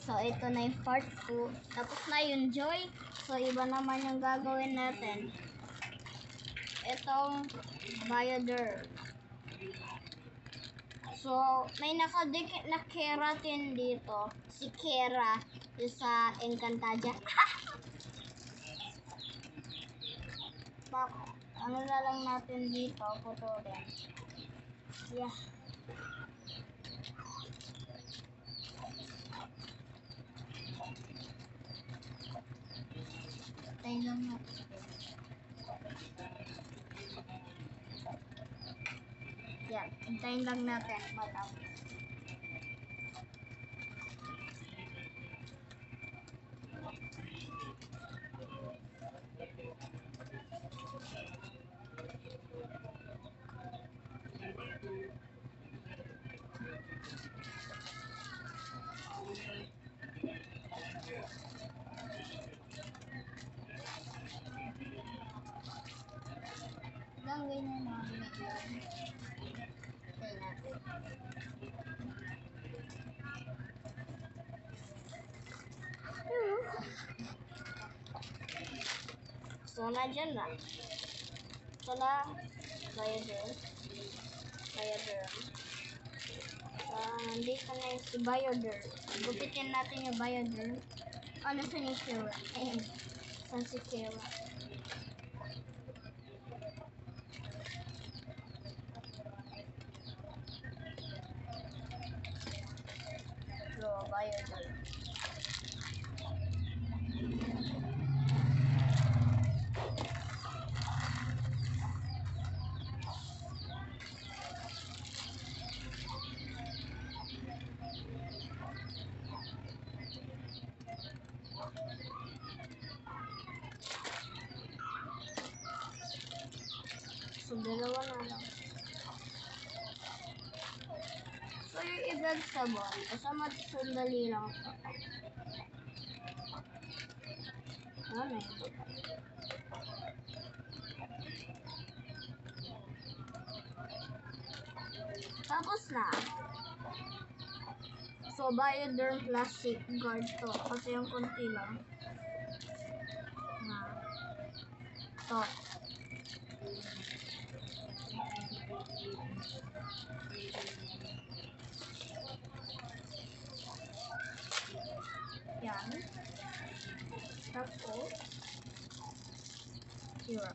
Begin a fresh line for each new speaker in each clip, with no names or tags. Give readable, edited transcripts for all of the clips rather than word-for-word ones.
So, ito na yung part 2. Tapos na yung joy. So, iba naman yung gagawin natin. Itong Bioderm. So, may nakadikit na keratin dito. Si Kera, yung sa Encantadia. Ano na lang natin dito, putulin. Yeah. Tayo lang natin. Yan, hintayin lang natin matapos. Lang ganyan namin yan. Hintayin natin. So, nandiyan na. Ito na, Bioderm. Nandito na yung si Bioderm. Gupitin natin yung Bioderm. Ano sa ni Kera? Ayan. Saan si Kera? So, Bioderm. So, dalawa na lang. So, yung i-vegetable, kasama sandali lang ito. Ano ito? Tapos na. So, Bioderm Plastic Guard to. Kasi yung konti lang. Ito. Yan. Tapos, syrup.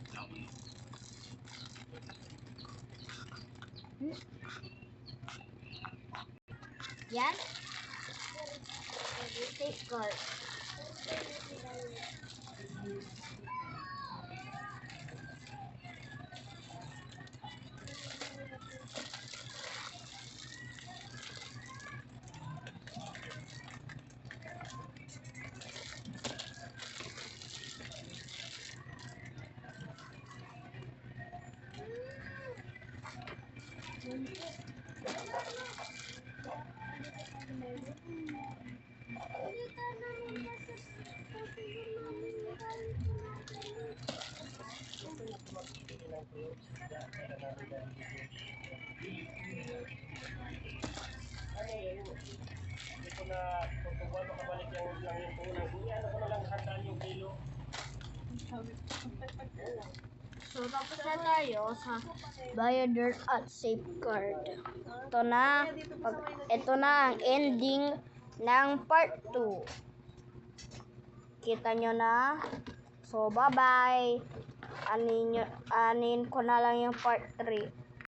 Yan. Take guard.
Ito na tutubuan makabalik yung lang yung unang buya. Ano ko na lang handaan yung kilo.
So, tapos na tayo sa Bioderm at Safeguard. Ito na ang ending ng part 2. Kita nyo na. So, bye-bye. Anin ko na lang yung part 3.